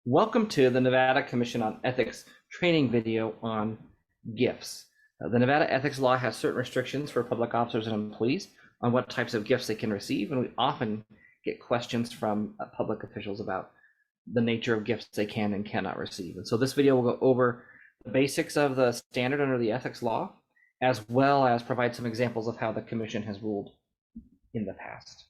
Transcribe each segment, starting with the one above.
Welcome to the Nevada Commission on Ethics training video on gifts. The Nevada ethics law has certain restrictions for public officers and employees on what types of gifts they can receive, and we often get questions from public officials about the nature of gifts they can and cannot receive. And so this video will go over the basics of the standard under the ethics law, as well as provide some examples of how the commission has ruled in the past.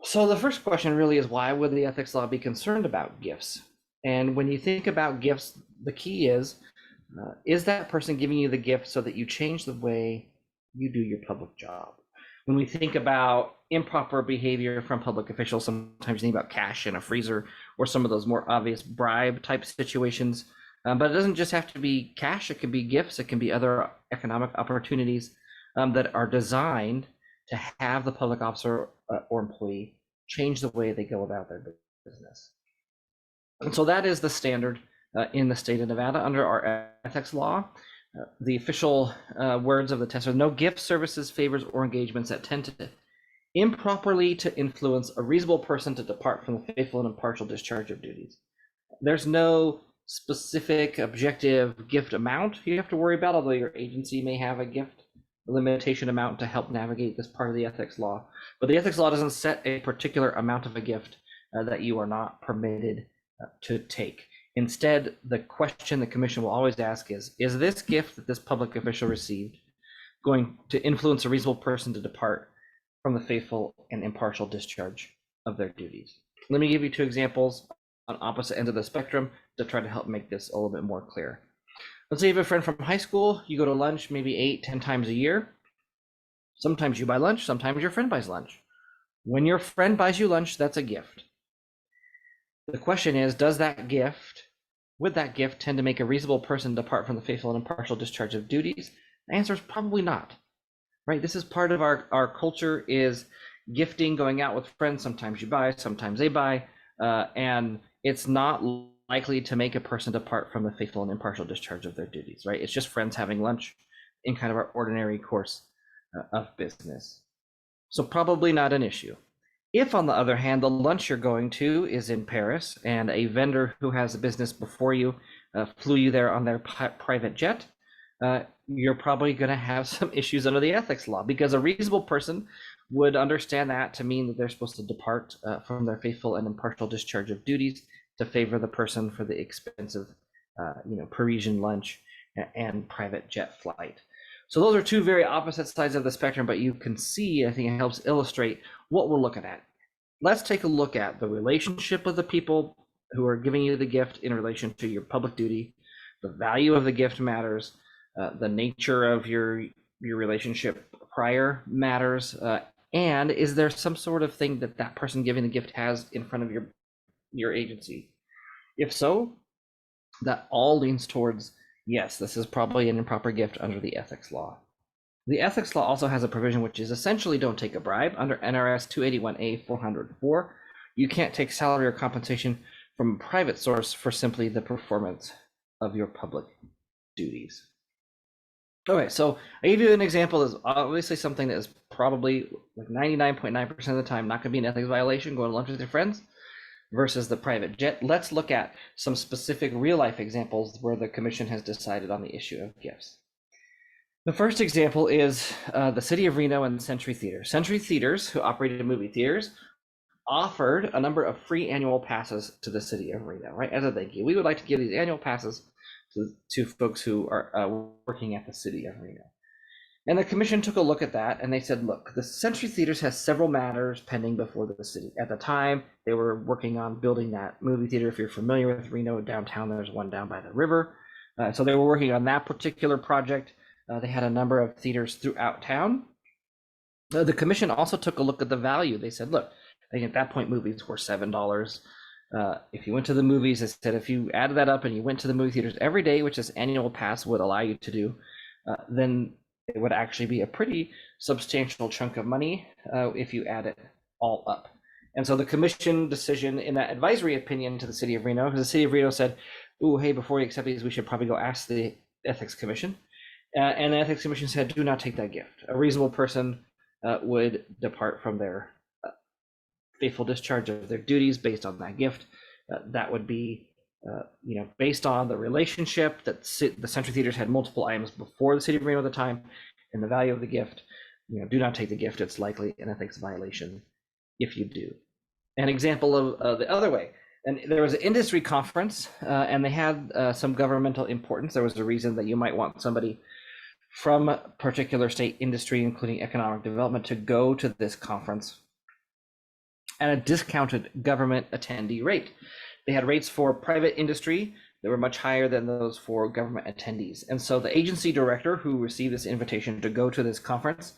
So the first question really is, why would the ethics law be concerned about gifts? And when you think about gifts, the key is that person giving you the gift so that you change the way you do your public job? When we think about improper behavior from public officials, sometimes you think about cash in a freezer or some of those more obvious bribe type situations. But it doesn't just have to be cash, it can be gifts, it can be other economic opportunities that are designed to have the public officer or employee change the way they go about their business. And so that is the standard in the state of Nevada under our ethics law. The official words of the test are: no gifts, services, favors, or engagements that tend to improperly to influence a reasonable person to depart from the faithful and impartial discharge of duties. There's no specific objective gift amount you have to worry about, although your agency may have a gift limitation amount to help navigate this part of the ethics law. But the ethics law doesn't set a particular amount of a gift that you are not permitted to take. Instead, the question the commission will always ask is this gift that this public official received going to influence a reasonable person to depart from the faithful and impartial discharge of their duties? Let me give you two examples on opposite ends of the spectrum to try to help make this a little bit more clear. Let's say you have a friend from high school, you go to lunch maybe 8-10 times a year. Sometimes you buy lunch, sometimes your friend buys lunch. When your friend buys you lunch, that's a gift. The question is, would that gift tend to make a reasonable person depart from the faithful and impartial discharge of duties? The answer is probably not, right? This is part of our culture, is gifting, going out with friends. Sometimes you buy, sometimes they buy, and it's not likely to make a person depart from the faithful and impartial discharge of their duties, right? It's just friends having lunch in kind of our ordinary course of business. So probably not an issue. If, on the other hand, the lunch you're going to is in Paris and a vendor who has a business before you flew you there on their private jet, you're probably going to have some issues under the ethics law, because a reasonable person would understand that to mean that they're supposed to depart from their faithful and impartial discharge of duties to favor the person for the expensive, Parisian lunch and private jet flight. So those are two very opposite sides of the spectrum, but you can see, I think it helps illustrate what we're looking at. Let's take a look at the relationship of the people who are giving you the gift in relation to your public duty. The value of the gift matters. The nature of your relationship prior matters. And is there some sort of thing that person giving the gift has in front of your agency? If so, that all leans towards, yes, this is probably an improper gift under the ethics law. The ethics law also has a provision which is essentially don't take a bribe. Under NRS 281A 404, you can't take salary or compensation from a private source for simply the performance of your public duties. Okay, so I gave you an example that's obviously something that is probably like 99.9% of the time not going to be an ethics violation, going to lunch with your friends, versus the private jet. Let's look at some specific real-life examples where the commission has decided on the issue of gifts. The first example is the city of Reno and Century Theater. Century Theaters, who operated movie theaters, offered a number of free annual passes to the city of Reno, right? As a thank you. We would like to give these annual passes to folks who are working at the city of Reno. And the commission took a look at that, and they said, look, the Century Theaters has several matters pending before the city. At the time, they were working on building that movie theater. If you're familiar with Reno downtown, there's one down by the river. So they were working on that particular project. They had a number of theaters throughout town. The commission also took a look at the value. They said, look, I think at that point, movies were $7. If you went to the movies, they said if you added that up and you went to the movie theaters every day, which this annual pass would allow you to do, then it would actually be a pretty substantial chunk of money if you add it all up. And so the commission decision in that advisory opinion to the city of Reno, because the city of Reno said, ooh, hey, before we accept these, we should probably go ask the ethics commission. And the ethics commission said, do not take that gift. A reasonable person would depart from their faithful discharge of their duties based on that gift. That would be, based on the relationship that the Century Theaters had multiple items before the city of Reno at the time, and the value of the gift. Do not take the gift. It's likely an ethics violation if you do. An example of the other way. And there was an industry conference, and they had some governmental importance. There was a reason that you might want somebody from a particular state industry, including economic development, to go to this conference at a discounted government attendee rate. They had rates for private industry that were much higher than those for government attendees. And so the agency director who received this invitation to go to this conference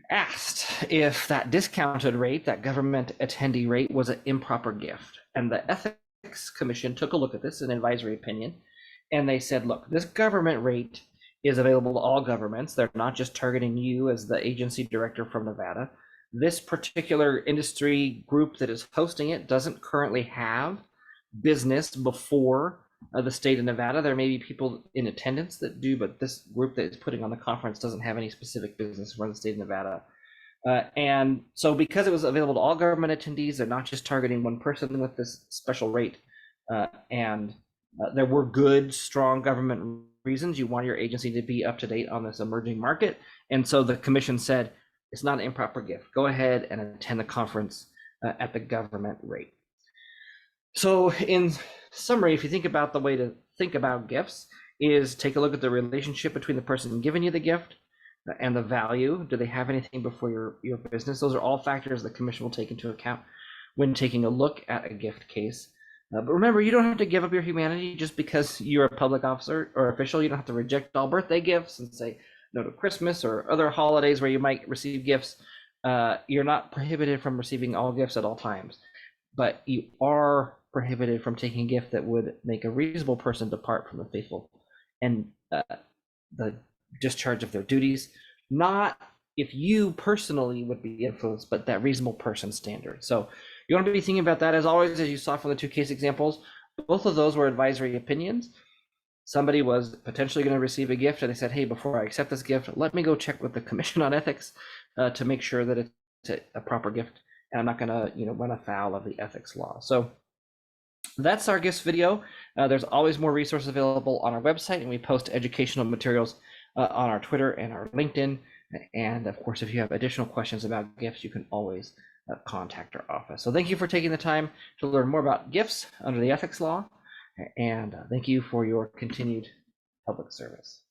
asked if that discounted rate, that government attendee rate, was an improper gift. And the Ethics Commission took a look at this, an advisory opinion, and they said, look, this government rate is available to all governments. They're not just targeting you as the agency director from Nevada. This particular industry group that is hosting it doesn't currently have business before the state of Nevada. There may be people in attendance that do, but this group that is putting on the conference doesn't have any specific business for the state of Nevada. And so because it was available to all government attendees, they're not just targeting one person with this special rate. And there were good, strong government reasons. You want your agency to be up to date on this emerging market. And so the commission said, it's not an improper gift. Go ahead and attend the conference at the government rate. So in summary, if you think about the way to think about gifts is take a look at the relationship between the person giving you the gift and the value. Do they have anything before your business? Those are all factors the commission will take into account when taking a look at a gift case. But remember, you don't have to give up your humanity just because you're a public officer or official. You don't have to reject all birthday gifts and say no to Christmas or other holidays where you might receive gifts. You're not prohibited from receiving all gifts at all times, but you are prohibited from taking a gift that would make a reasonable person depart from the faithful and the discharge of their duties. Not if you personally would be influenced, but that reasonable person standard. So you want to be thinking about that. As always, as you saw from the two case examples, both of those were advisory opinions. Somebody was potentially going to receive a gift and they said, hey, before I accept this gift, let me go check with the Commission on Ethics to make sure that it's a proper gift and I'm not going to run afoul of the ethics law. So that's our gifts video. There's always more resources available on our website, and we post educational materials on our Twitter and our LinkedIn. And of course, if you have additional questions about gifts, you can always contact our office. So thank you for taking the time to learn more about gifts under the ethics law. And thank you for your continued public service.